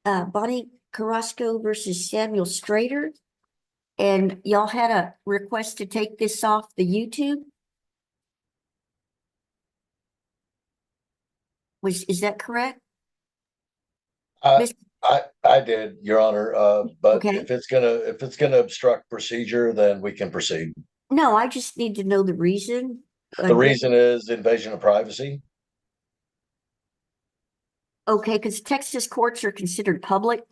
Bonnie Carrasco versus Samuel Strader. And y'all had a request to take this off the YouTube? Is that correct? I, Miss- I did, Your Honor. But Okay. if it's gonna obstruct procedure, then we can proceed. No, I just need to know the reason. The reason is invasion of privacy. Okay, because Texas courts are considered public.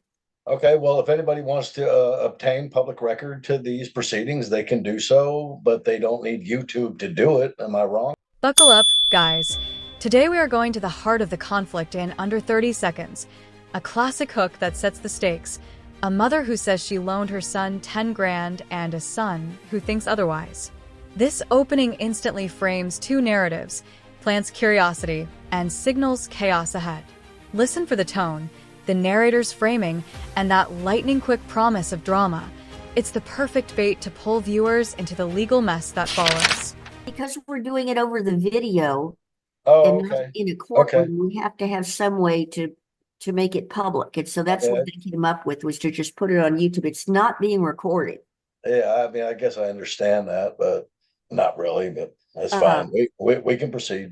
Okay, well, if anybody wants to obtain public record to these proceedings, they can do so, but they don't need YouTube to do it. Am I wrong? Buckle up, guys. Today we are going to the heart of the conflict in under 30 seconds. A classic hook that sets the stakes. A mother who says she loaned her son 10 grand and a son who thinks otherwise. This opening instantly frames two narratives, plants curiosity, and signals chaos ahead. Listen for the tone, the narrator's framing, and that lightning-quick promise of drama. It's the perfect bait to pull viewers into the legal mess that follows. Because we're doing it over the video Oh, and not okay. in a Okay. courtroom, we have to have some way to make it public. And so that's what they came up with, was to just put it on YouTube. It's not being recorded. Yeah, I mean, I guess I understand that, but not really, but that's Uh, fine. We can proceed.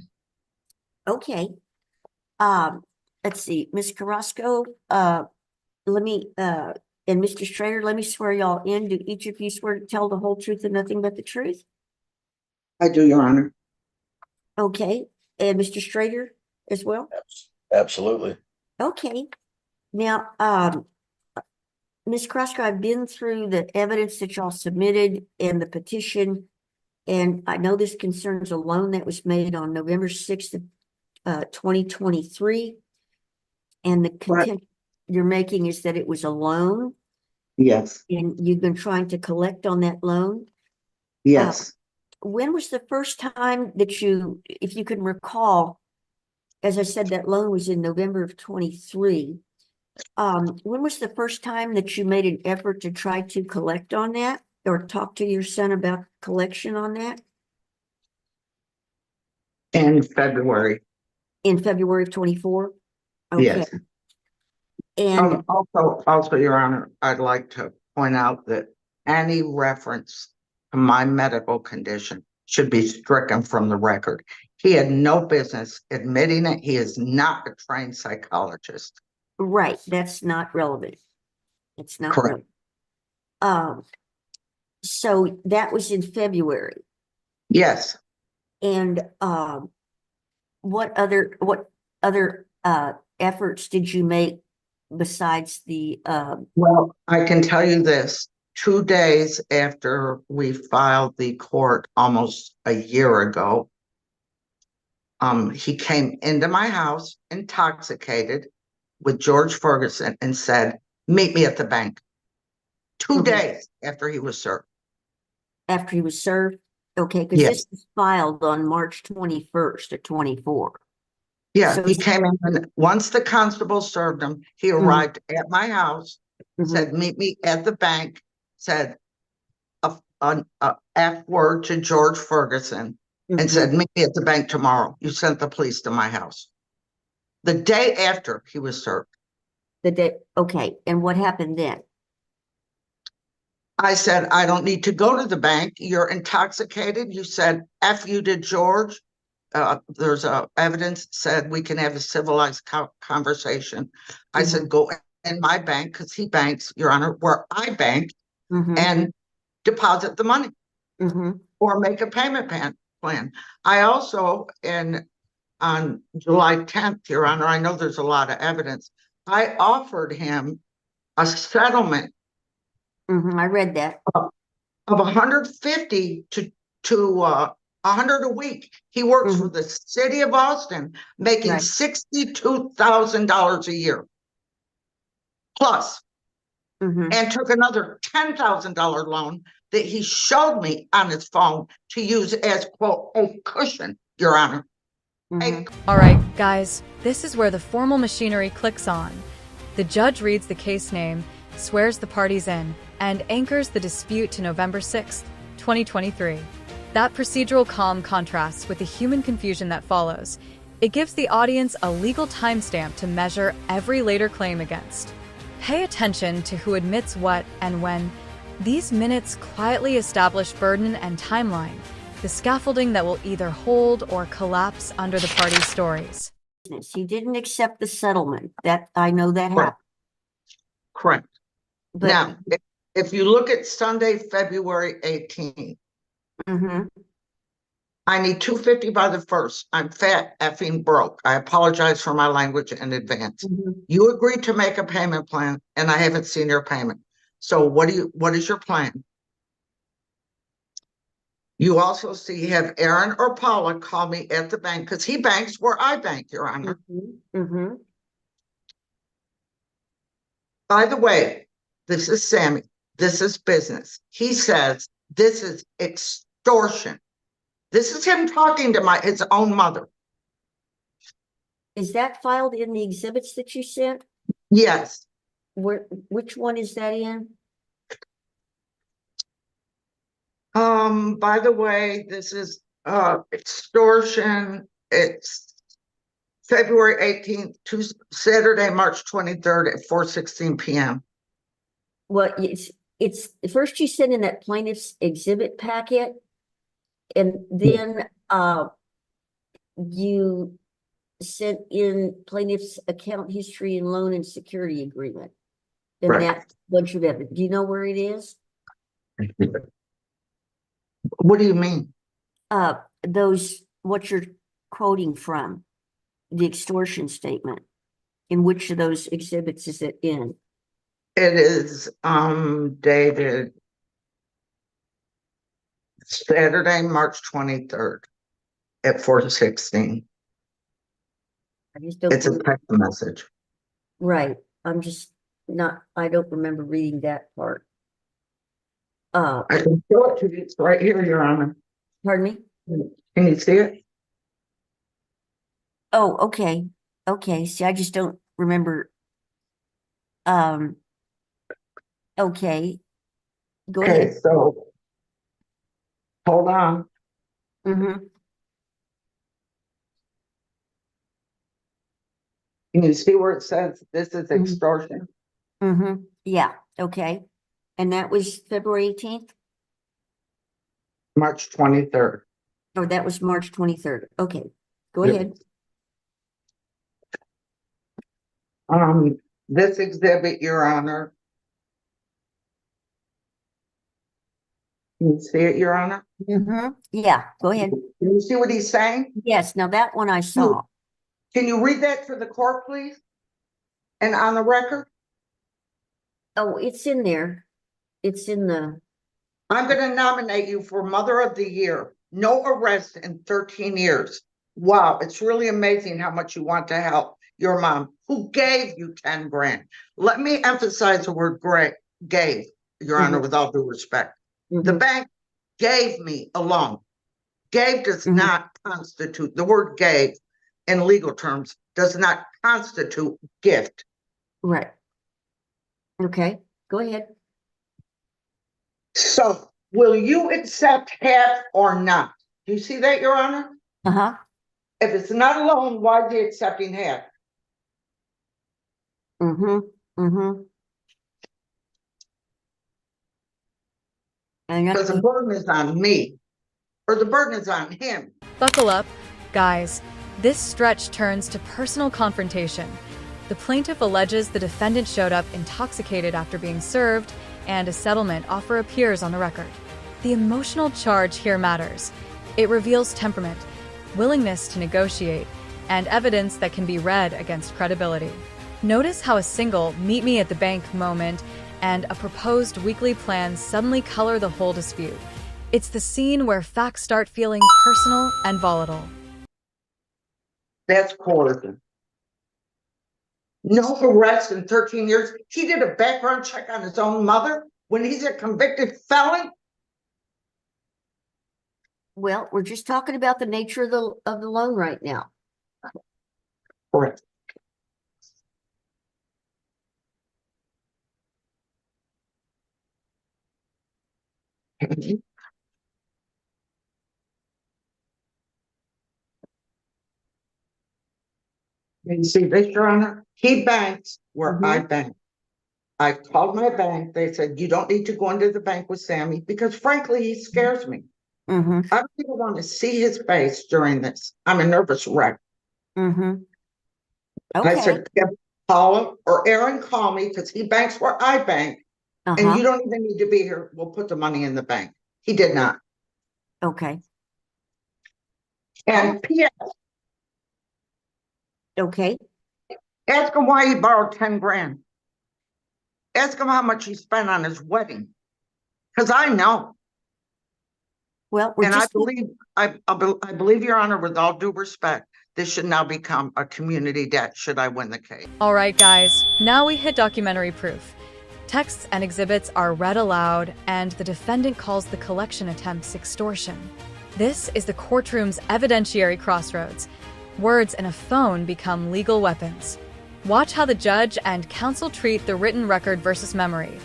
Okay. Let's see, Ms. Carrasco, let me, and Mr. Strader, let me swear y'all in. Do each of you swear to tell the whole truth and nothing but the truth? I do, Your Honor. Okay, and Mr. Strader as well? Absolutely. Okay. Now, Ms. Carrasco, I've been through the evidence that y'all submitted and the petition, and I know this concerns a loan that was made on November 6th of 2023. And the contention you're making is that it was a loan, Yes, and you've been trying to collect on that loan. yes. When was the first time that you, if you can recall, as I said, that loan was in November of 23. When was the first time that you made an effort to try to collect on that or talk to your son about collection on that? In February. In February of 24? Okay. Yes. And Also, Your Honor, I'd like to point out that any reference to my medical condition should be stricken from the record. He had no business admitting it. He is not a trained psychologist. right, that's not relevant. It's not Correct. relevant. So that was in February. Yes. And what other efforts did you make besides the Well, I can tell you this. 2 days after we filed the court almost a year ago, he came into my house intoxicated with George Ferguson and said, "Meet me at the bank." 2 days after he was served. after he was served? Okay, because Yes. this was filed on March 21st of 24. Yeah, So he came in, and once the constable served him, he arrived at my house, said, "Meet me at the bank," said an F word to George Ferguson, and said, "Meet me at the bank tomorrow. You sent the police to my house." The day after he was served. the day. Okay, and what happened then? I said, "I don't need to go to the bank. You're intoxicated." You said, "F you to George." There's evidence said we can have a civilized conversation. I said, "Go in my bank," because he banks, Your Honor, where I bank, and deposit the money or make a payment plan. I also, on July 10th, Your Honor, I know there's a lot of evidence. I offered him a settlement I read that. of 150 to 100 a week. He works for the city of Austin, making Right. $62,000 a year plus, and took another $10,000 loan that he showed me on his phone to use as, quote, a cushion, Your Honor. All right, guys, this is where the formal machinery clicks on. The judge reads the case name, swears the parties in, and anchors the dispute to November 6th, 2023. That procedural calm contrasts with the human confusion that follows. It gives the audience a legal timestamp to measure every later claim against. Pay attention to who admits what and when. These minutes quietly establish burden and timeline, the scaffolding that will either hold or collapse under the parties' stories. He didn't accept the settlement. That, I know that Right. happened. Correct. But, Now, if you look at Sunday, February 18th, Mhm. I need 250 by the 1st. I'm fat effing broke. I apologize for my language in advance. Mhm. You agreed to make a payment plan and I haven't seen your payment. So what is your plan? You also see, have Aaron or Paula call me at the bank because he banks where I bank, Your Honor. Mhm. Mhm. By the way, this is Sammy. This is business. He says this is extortion. This is him talking to his own mother. Is that filed in the exhibits that you sent? Yes. Which one is that in? By the way, this is extortion. It's February 18th to Saturday, March 23rd at 4:16 p.m. Well, it's first you sent in that plaintiff's exhibit packet, and then you sent in plaintiff's account history and loan and security agreement. And Right. that bunch of evidence. Do you know where it is? What do you mean? Those, what you're quoting from, the extortion statement. In which of those exhibits is it in? It is dated Saturday, March 23rd at 4:16. I just don't. It's a text message. Right, I'm just not, I don't remember reading that part. I can show it to you. It's right here, Your Honor. Pardon me? Can you see it? Oh, okay, okay, see, I just don't remember. Okay. Go Okay, ahead. so hold on. Mm-hmm, Can you see where it says this is extortion? mm-hmm, yeah, okay. And that was February 18th? March 23rd. Oh, that was March 23rd, okay, go Yep. ahead. This exhibit, Your Honor. Can you see it, Your Honor? Mm-hmm, yeah, go ahead. Can you see what he's saying? Yes, now that one I saw. Can you read that for the court, please? And on the record? Oh, it's in there. It's in the, I'm going to nominate you for Mother of the Year. No arrest in 13 years. Wow, it's really amazing how much you want to help your mom, who gave you 10 grand. Let me emphasize the word gave, Your Honor, with all due respect. The Mhm. bank gave me a loan. Gave does Mhm. not constitute, the word gave in legal terms does not constitute gift. Right. Okay, go ahead. So will you accept half or not? Do you see that, Your Honor? Uh-huh. If it's not a loan, why is he accepting half? Mm-hmm. Mm-hmm. And Because the burden is on me, or the burden is on him. Buckle up, guys. This stretch turns to personal confrontation. The plaintiff alleges the defendant showed up intoxicated after being served, and a settlement offer appears on the record. The emotional charge here matters. It reveals temperament, willingness to negotiate, and evidence that can be read against credibility. Notice how a single meet me at the bank moment and a proposed weekly plan suddenly color the whole dispute. It's the scene where facts start feeling personal and volatile. That's coercion. No arrest in 13 years. He did a background check on his own mother when he's a convicted felon. well, we're just talking about the nature of the loan right now. Correct. You see this, Your Honor? He banks where I bank. I called my bank. They said, you don't need to go into the bank with Sammy because frankly, he scares me. Mm-hmm, I don't even want to see his face during this. I'm a nervous wreck. mm-hmm. I Okay, said, "Yeah, Paula or Aaron, call me because he banks where I bank. And uh-huh, you don't even need to be here. We'll put the money in the bank." He did not. okay, And P.S. okay. Ask him why he borrowed 10 grand. Ask him how much he spent on his wedding. Because I know. Well, we're And I just, believe, I believe, Your Honor, with all due respect, this should now become a community debt should I win the case. All right, guys, now we hit documentary proof. Texts and exhibits are read aloud, and the defendant calls the collection attempts extortion. This is the courtroom's evidentiary crossroads. Words in a phone become legal weapons. Watch how the judge and counsel treat the written record versus memory.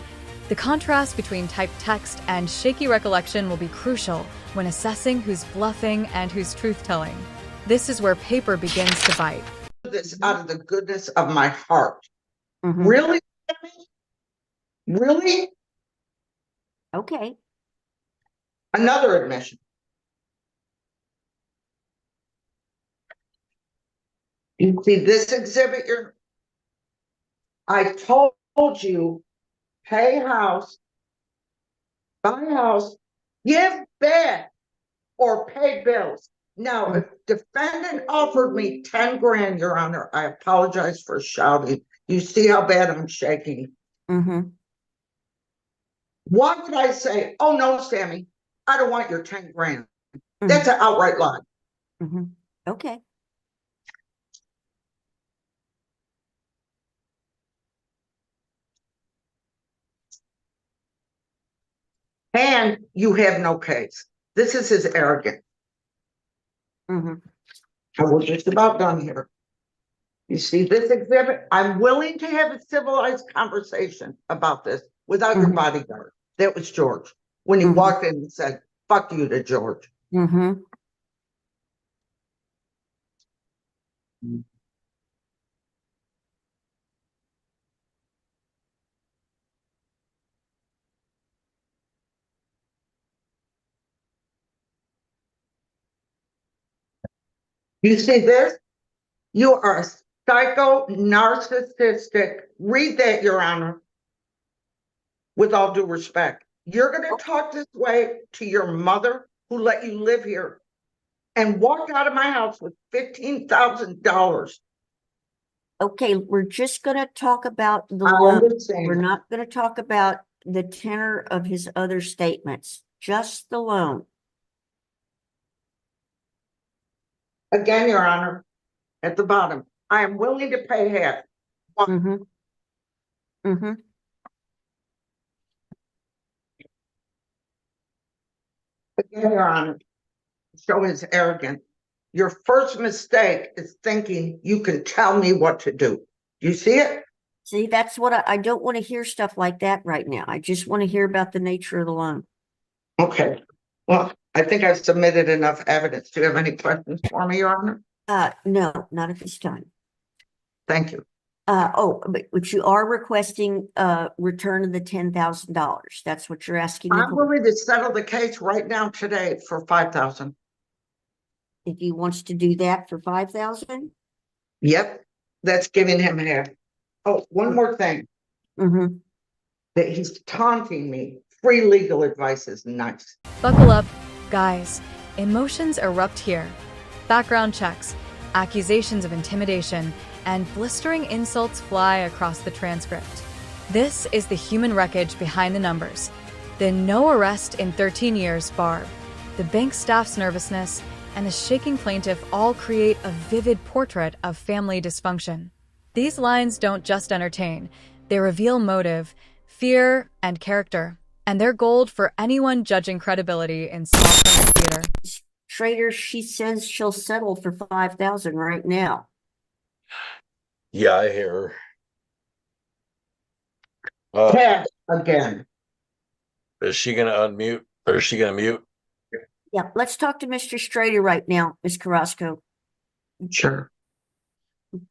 The contrast between typed text and shaky recollection will be crucial when assessing who's bluffing and who's truth-telling. This is where paper begins to bite. This out of the goodness of my heart. mhm, Really? Really? okay, Another admission. You see this exhibit here? I told you, pay house, buy house, give back, or pay bills. Now, if defendant offered me 10 grand, Your Honor, I apologize for shouting. You see how bad I'm shaking. mm-hmm, Why would I say, oh no, Sammy, I don't want your 10 grand? mm-hmm, That's an outright lie. mm-hmm, okay, And you have no case. This is his arrogance. mm-hmm, And we're just about done here. You see this exhibit? I'm willing to have a civilized conversation about this without your Mhm. bodyguard. That was George. When he Mhm. walked in and said, fuck you to George. mm-hmm, You see this? You are a psycho narcissistic. Read that, Your Honor. With all due respect, you're going to talk this way to your mother who let you live here and walked out of my house with $15,000. okay, we're just gonna talk about the I loan. understand. We're not gonna talk about the tenor of his other statements, just the loan. Again, Your Honor, at the bottom, I am willing to pay half. Mm-hmm, mm-hmm, Again, Your Honor, show his arrogance. Your first mistake is thinking you can tell me what to do. You see it? see, that's what I don't want to hear stuff like that right now. I just want to hear about the nature of the loan. Okay. Well, I think I've submitted enough evidence. Do you have any questions for me, Your Honor? No, not at this time. Thank you. But you are requesting return of the $10,000. That's what you're asking the I'm court. willing to settle the case right now today for 5,000. If he wants to do that for 5,000. Yep, that's giving him half. Oh, one more thing, Mm-hmm. that he's taunting me. Free legal advice is nice. Buckle up, guys. Emotions erupt here. Background checks, accusations of intimidation, and blistering insults fly across the transcript. This is the human wreckage behind the numbers. The no arrest in 13 years bar, the bank staff's nervousness, and the shaking plaintiff all create a vivid portrait of family dysfunction. These lines don't just entertain, they reveal motive, fear, and character, and they're gold for anyone judging credibility in small criminal theater. Schrader, she says she'll settle for 5,000 right now. Yeah, I hear her. Cash again. Is she gonna unmute or is she gonna mute? Yeah, let's talk to Mr. Strader right now, Ms. Carrasco. Sure.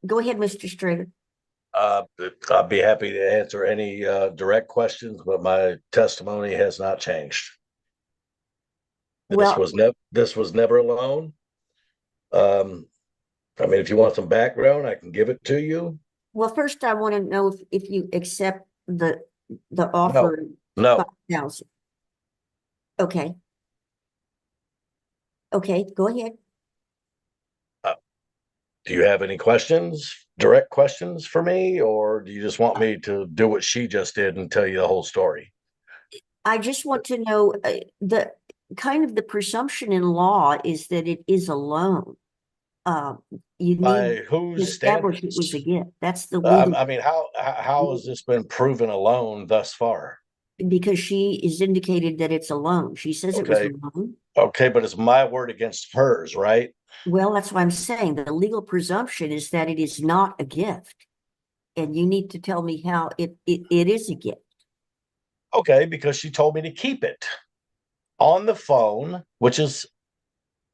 Go ahead, Mr. Strader. I'd be happy to answer any direct questions, but my testimony has not changed. Well, This was never a loan. I mean, if you want some background, I can give it to you. well, first I want to know if you accept the offer. No, 5,000. Okay. Okay, go ahead. do you have any questions, direct questions for me, or do you just want me to do what she just did and tell you the whole story? I just want to know the kind of the presumption in law is that it is a loan. You By need to whose establish it was standards? a gift. That's the legal, I mean, how has this been proven a loan thus far? because she is indicated that it's a loan. She says it was a Okay. loan. Okay, but it's my word against hers, right? Well, that's what I'm saying. The legal presumption is that it is not a gift. And you need to tell me how it is a gift. Okay, because she told me to keep it on the phone, which is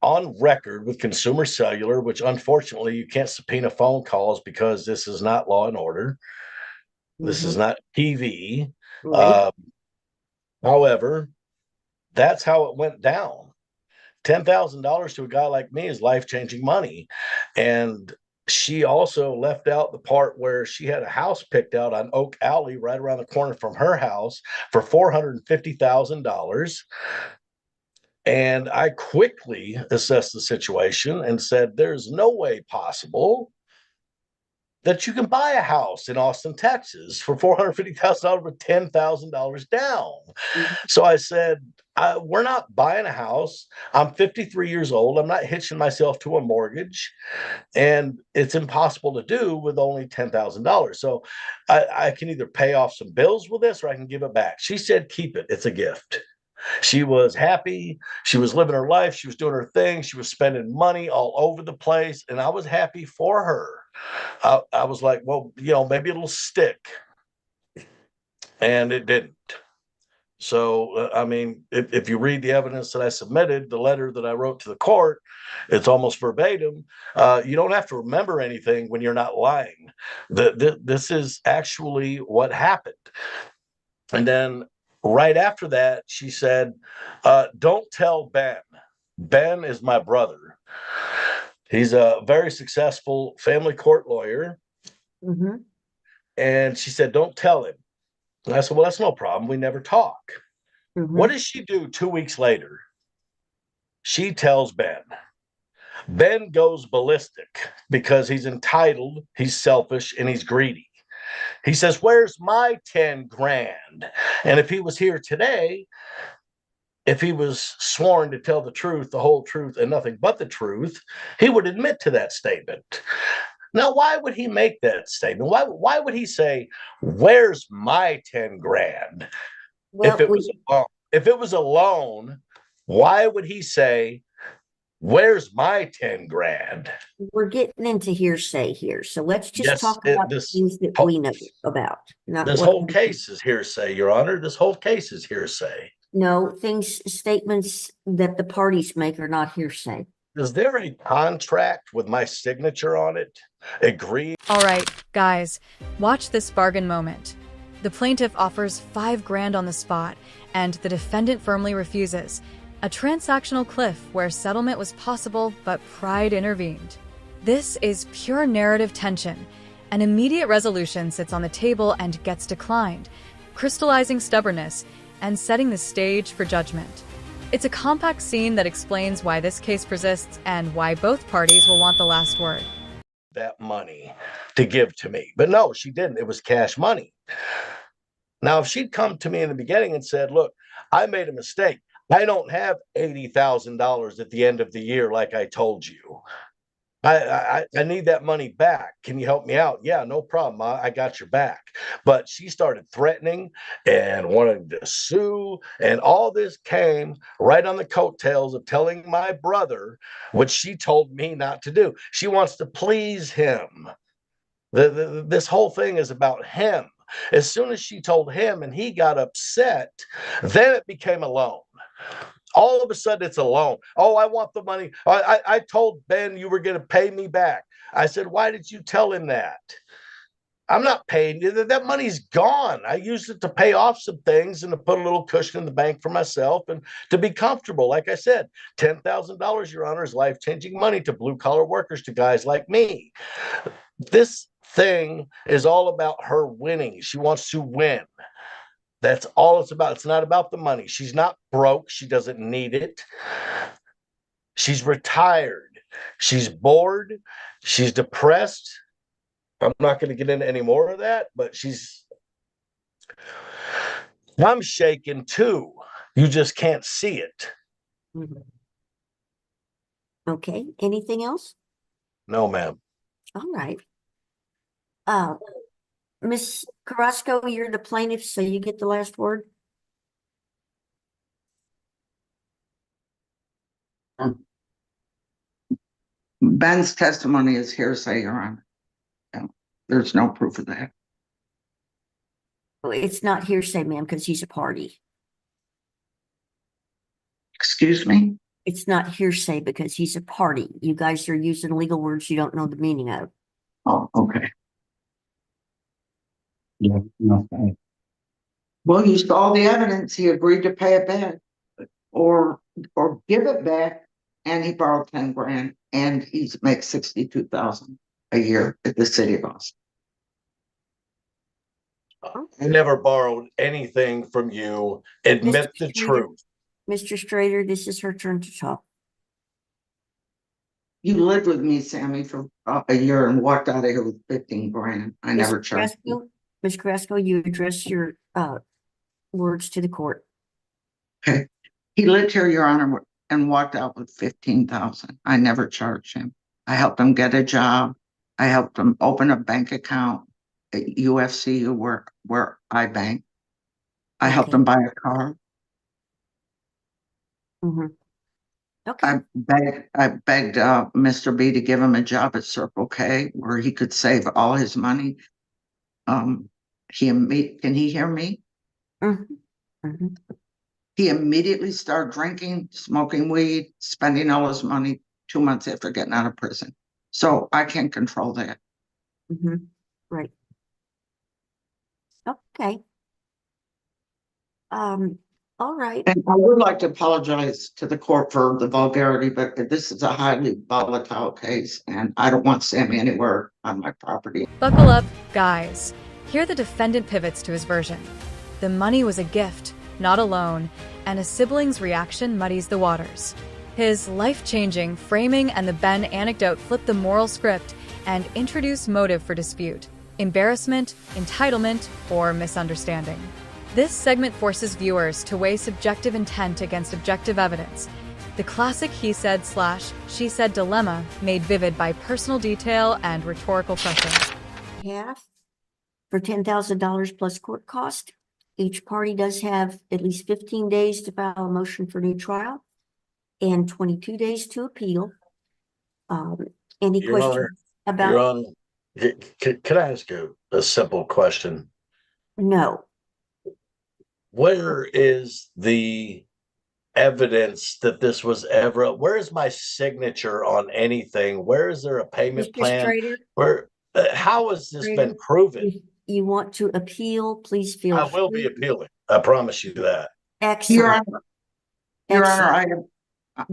on record with Consumer Cellular, which unfortunately you can't subpoena phone calls because this is not Law and Order. This is not TV. Right. However, that's how it went down. $10,000 to a guy like me is life-changing money. And she also left out the part where she had a house picked out on Oak Alley right around the corner from her house for $450,000. And I quickly assessed the situation and said, there's no way possible that you can buy a house in Austin, Texas for $450,000 with $10,000 down. So I said, we're not buying a house. I'm 53 years old. I'm not hitching myself to a mortgage. And it's impossible to do with only $10,000. So I can either pay off some bills with this or I can give it back. She said, keep it. It's a gift. She was happy. She was living her life. She was doing her thing. She was spending money all over the place. And I was happy for her. I was like, well, maybe it'll stick. And it didn't. So, I mean, if you read the evidence that I submitted, the letter that I wrote to the court, it's almost verbatim. You don't have to remember anything when you're not lying. This is actually what happened. And then right after that, she said, don't tell Ben. Ben is my brother. He's a very successful family court lawyer. Mm-hmm. And she said, don't tell him. And I said, well, that's no problem. We never talk. Mm-hmm. What does she do 2 weeks later? She tells Ben. Ben goes ballistic because he's entitled, he's selfish, and he's greedy. He says, where's my 10 grand? And if he was here today, if he was sworn to tell the truth, the whole truth, and nothing but the truth, he would admit to that statement. Now, why would he make that statement? Why would he say, where's my 10 grand? Well, if it was a loan, why would he say, where's my 10 grand? we're getting into hearsay here. So let's just Yes, talk about things that we know about. Not this what whole case is hearsay, Your Honor. This whole case is hearsay. No, statements that the parties make are not hearsay. Is there a contract with my signature on it? Agreed. All right, guys, watch this bargain moment. The plaintiff offers $5 grand on the spot, and the defendant firmly refuses. A transactional cliff where settlement was possible, but pride intervened. This is pure narrative tension. An immediate resolution sits on the table and gets declined, crystallizing stubbornness and setting the stage for judgment. It's a compact scene that explains why this case persists and why both parties will want the last word. That money to give to me. But no, she didn't. It was cash money. Now, if she'd come to me in the beginning and said, look, I made a mistake. I don't have $80,000 at the end of the year like I told you. I need that money back. Can you help me out? Yeah, no problem. I got your back. But she started threatening and wanting to sue. And all this came right on the coattails of telling my brother what she told me not to do. She wants to please him. This whole thing is about him. As soon as she told him and he got upset, then it became a loan. All of a sudden, it's a loan. Oh, I want the money. I told Ben you were going to pay me back. I said, why did you tell him that? I'm not paying you. That money's gone. I used it to pay off some things and to put a little cushion in the bank for myself and to be comfortable. Like I said, $10,000, Your Honor, is life-changing money to blue-collar workers, to guys like me. This thing is all about her winning. She wants to win. That's all it's about. It's not about the money. She's not broke. She doesn't need it. She's retired. She's bored. She's depressed. I'm not going to get into any more of that, but I'm shaking too. You just can't see it. Mhm. Okay, anything else? No, ma'am. All right. Miss Carrasco, you're the plaintiff, so you get the last word. Ben's testimony is hearsay, Your Honor. There's no proof of that. Oh, it's not hearsay, ma'am, because he's a party. Excuse me? It's not hearsay because he's a party. You guys are using legal words you don't know the meaning of. Oh, okay. Yeah, no, Well, you saw the evidence. He agreed to pay it back or give it back, and he borrowed 10 grand, and he makes 62,000 a year at the city of Austin. I never borrowed anything from you. Admit the truth. Mr. Strader, this is her turn to talk. You lived with me, Sammy, for a year and walked out of here with 15 grand. I never charged you. Ms. Carrasco, you address your words to the court. Okay. He lived here, Your Honor, and walked out with 15,000. I never charged him. I helped him get a job. I helped him open a bank account at UFC where I bank. I helped Okay. him buy a car. Mhm. Okay. I begged Mr. B to give him a job at Circle K where he could save all his money. Can he hear me? Mhm. Mhm. He immediately started drinking, smoking weed, spending all his money 2 months after getting out of prison. So I can't control that. Mhm. Right. Okay. All right. And I would like to apologize to the court for the vulgarity, but this is a highly volatile case, and I don't want Sammy anywhere on my property. Buckle up, guys. Here the defendant pivots to his version. The money was a gift, not a loan, and a sibling's reaction muddies the waters. His life-changing framing and the Ben anecdote flip the moral script and introduce motive for dispute, embarrassment, entitlement, or misunderstanding. This segment forces viewers to weigh subjective intent against objective evidence. The classic he said/she said dilemma made vivid by personal detail and rhetorical pressure. Half for $10,000 plus court cost. Each party does have at least 15 days to file a motion for new trial and 22 days to appeal. Any Your Honor, questions about? Your Honor, can I ask you a simple question? No. Where is the evidence that this was ever, where is my signature on anything? Where is there a payment Mr. plan? Strader, How has this been Strader, proven? if you want to appeal, please feel I will be free. appealing. I promise you that. Excellent. Your Honor, Excellent.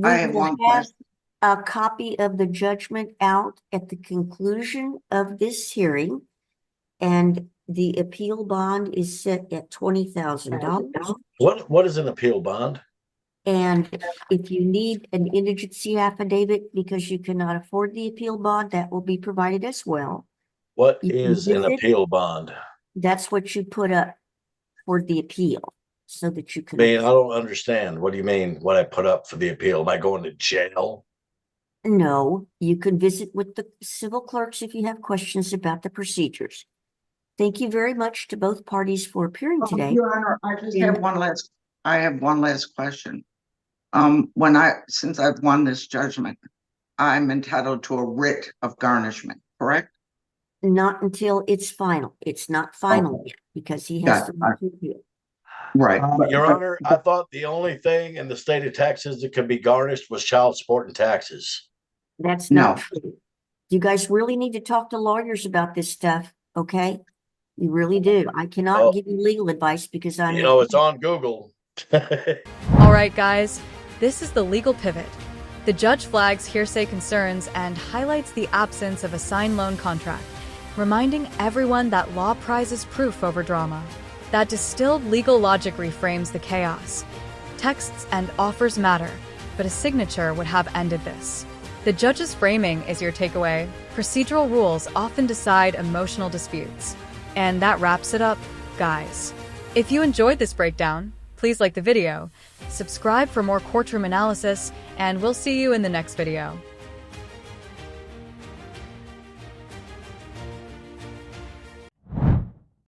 I have We will one have question. a copy of the judgment out at the conclusion of this hearing, and the appeal bond is set at $20,000. What is an appeal bond? And if you need an indigency affidavit because you cannot afford the appeal bond, that will be provided as well. What You can is an visit. appeal bond? That's what you put up for the appeal so that you I can. mean, I don't understand. What do you mean what I put up for the appeal? Am I going to jail? No, you can visit with the civil clerks if you have questions about the procedures. Thank you very much to both parties for appearing today. Your Honor, I just have I have one last question. Since I've won this judgment, I'm entitled to a writ of garnishment, correct? Not until it's final. It's not final Okay. yet because he has Got to it. appeal. Right. Your Honor, I thought the only thing in the state of Texas that could be garnished was child support and taxes. That's No. not true. You guys really need to talk to lawyers about this stuff. okay? You really do. I cannot Well, give you legal advice because I'm. you know, it's on Google. All right, guys, this is the legal pivot. The judge flags hearsay concerns and highlights the absence of a signed loan contract, reminding everyone that law prizes proof over drama. That distilled legal logic reframes the chaos. Texts and offers matter, but a signature would have ended this. The judge's framing is your takeaway. Procedural rules often decide emotional disputes. And that wraps it up, guys. If you enjoyed this breakdown, please like the video, subscribe for more courtroom analysis, and we'll see you in the next video.